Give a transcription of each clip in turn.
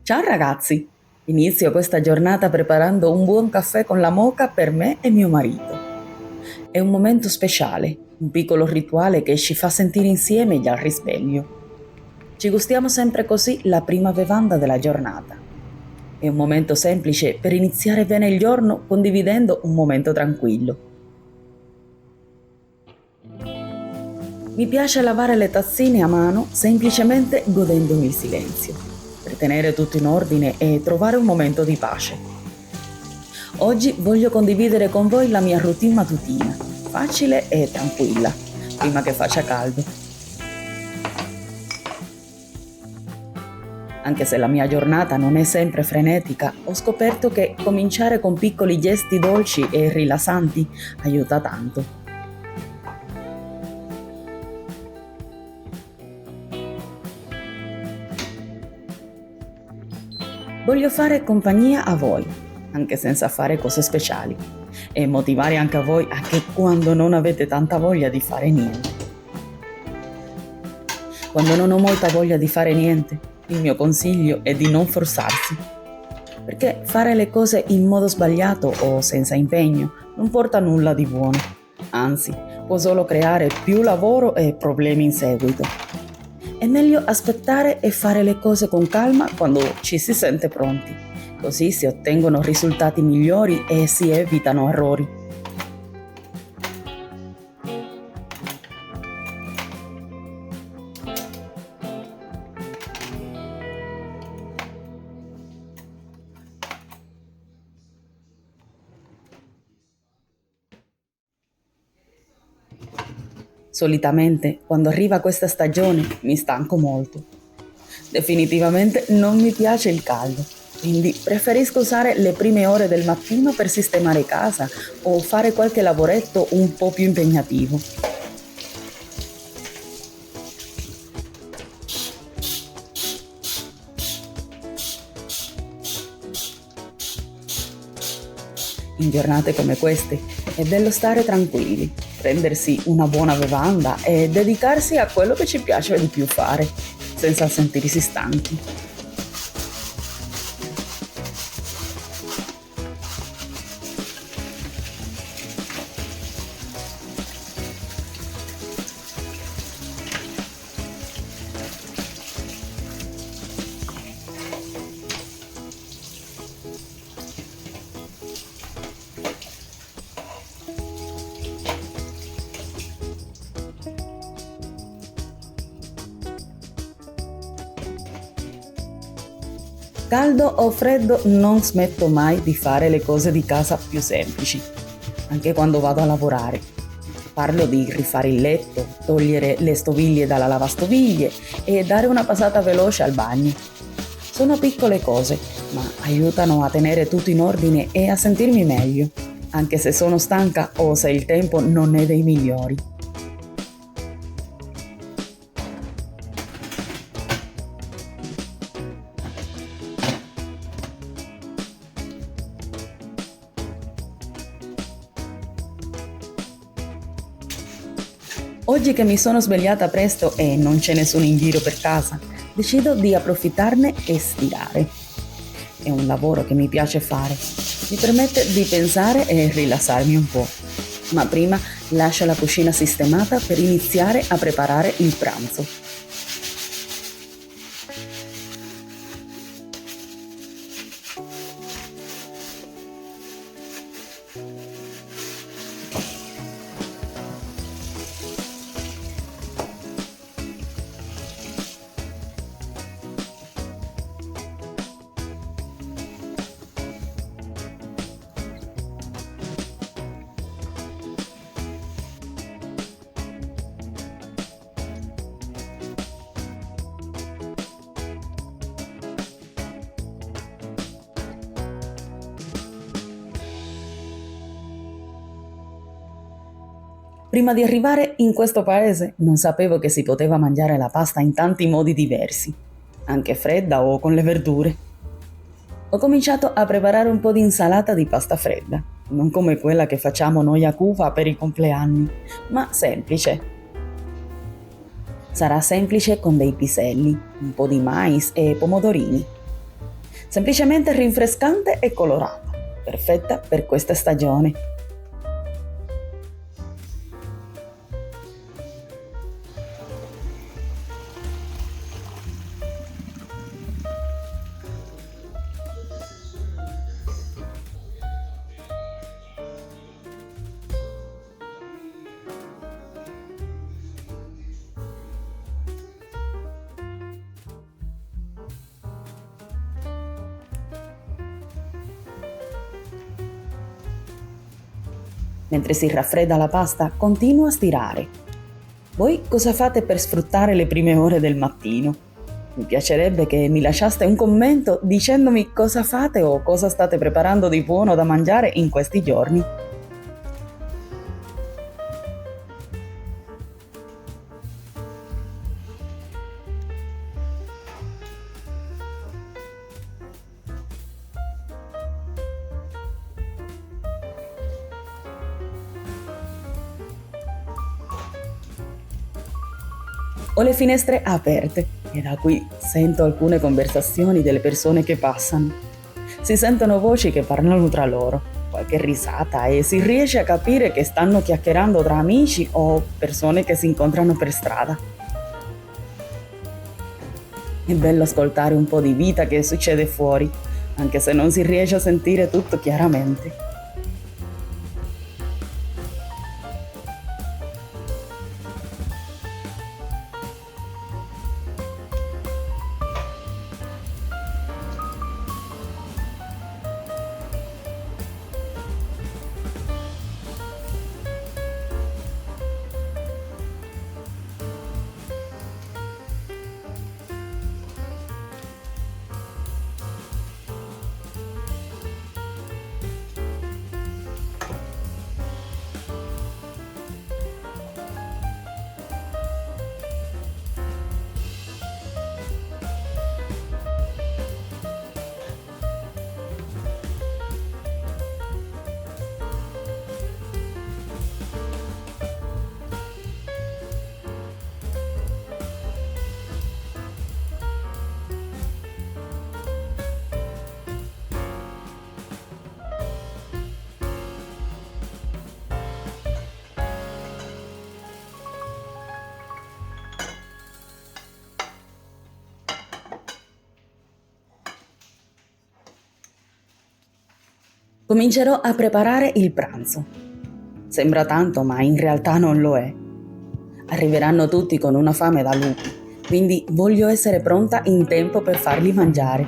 Ciao ragazzi! Inizio questa giornata preparando un buon caffè con la moka per me e mio marito. È un momento speciale, un piccolo rituale che ci fa sentire insieme già al risveglio. Ci gustiamo sempre così la prima bevanda della giornata. È un momento semplice per iniziare bene il giorno condividendo un momento tranquillo. Mi piace lavare le tazzine a mano semplicemente godendomi il silenzio, per tenere tutto in ordine e trovare un momento di pace. Oggi voglio condividere con voi la mia routine mattutina, facile e tranquilla, prima che faccia caldo. Anche se la mia giornata non è sempre frenetica, ho scoperto che cominciare con piccoli gesti dolci e rilassanti aiuta tanto. Voglio fare compagnia a voi, anche senza fare cose speciali, e motivare anche a voi anche quando non avete tanta voglia di fare niente. Quando non ho molta voglia di fare niente, il mio consiglio è di non forzarsi, perché fare le cose in modo sbagliato o senza impegno non porta a nulla di buono, anzi, può solo creare più lavoro e problemi in seguito. È meglio aspettare e fare le cose con calma quando ci si sente pronti, così si ottengono risultati migliori e si evitano errori. Solitamente, quando arriva questa stagione, mi stanco molto. Definitivamente non mi piace il caldo, quindi preferisco usare le prime ore del mattino per sistemare casa o fare qualche lavoretto un po' più impegnativo. In giornate come queste è bello stare tranquilli, prendersi una buona bevanda e dedicarsi a quello che ci piace di più fare, senza sentirsi stanchi. Caldo o freddo non smetto mai di fare le cose di casa più semplici, anche quando vado a lavorare. Parlo di rifare il letto, togliere le stoviglie dalla lavastoviglie e dare una passata veloce al bagno. Sono piccole cose, ma aiutano a tenere tutto in ordine e a sentirmi meglio, anche se sono stanca o se il tempo non è dei migliori. Oggi che mi sono svegliata presto e non c'è nessuno in giro per casa, decido di approfittarne e stirare. È un lavoro che mi piace fare, mi permette di pensare e rilassarmi un po'. Ma prima lascio la cucina sistemata per iniziare a preparare il pranzo. Prima di arrivare in questo paese non sapevo che si poteva mangiare la pasta in tanti modi diversi, anche fredda o con le verdure. Ho cominciato a preparare un po' di insalata di pasta fredda, non come quella che facciamo noi a Cuba per i compleanni, ma semplice. Sarà semplice con dei piselli, un po' di mais e pomodorini. semplicemente rinfrescante e colorata, perfetta per questa stagione. Mentre si raffredda la pasta, continua a stirare. Voi cosa fate per sfruttare le prime ore del mattino? Mi piacerebbe che mi lasciaste un commento dicendomi cosa fate o cosa state preparando di buono da mangiare in questi giorni. Ho le finestre aperte e da qui sento alcune conversazioni delle persone che passano. Si sentono voci che parlano tra loro, qualche risata e si riesce a capire che stanno chiacchierando tra amici o persone che si incontrano per strada. È bello ascoltare un po' di vita che succede fuori, anche se non si riesce a sentire tutto chiaramente. Comincerò a preparare il pranzo. Sembra tanto, ma in realtà non lo è. Arriveranno tutti con una fame da lupi, quindi voglio essere pronta in tempo per farli mangiare.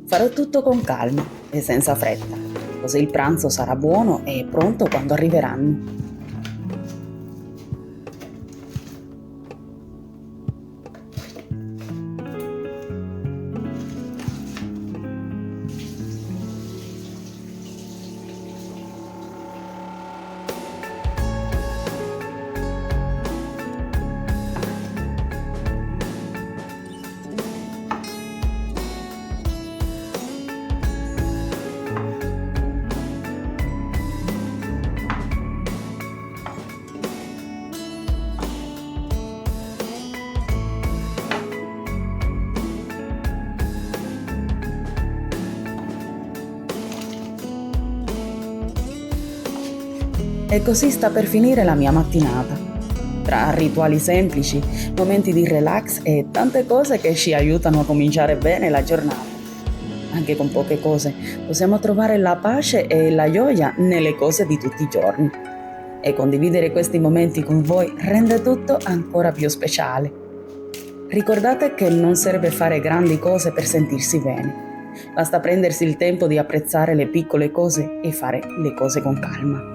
Farò tutto con calma e senza fretta, così il pranzo sarà buono e pronto quando arriveranno. E così sta per finire la mia mattinata. Tra rituali semplici, momenti di relax e tante cose che ci aiutano a cominciare bene la giornata. Anche con poche cose possiamo trovare la pace e la gioia nelle cose di tutti i giorni. E condividere questi momenti con voi rende tutto ancora più speciale. Ricordate che non serve fare grandi cose per sentirsi bene. Basta prendersi il tempo di apprezzare le piccole cose e fare le cose con calma.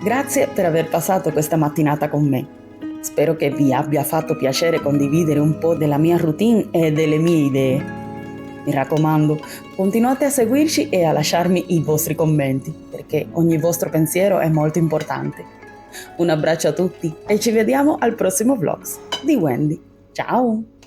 Grazie per aver passato questa mattinata con me. Spero che vi abbia fatto piacere condividere un po' della mia routine e delle mie idee. Mi raccomando, continuate a seguirci e a lasciarmi i vostri commenti, perché ogni vostro pensiero è molto importante. Un abbraccio a tutti e ci vediamo al prossimo vlogs di Wendy. Ciao!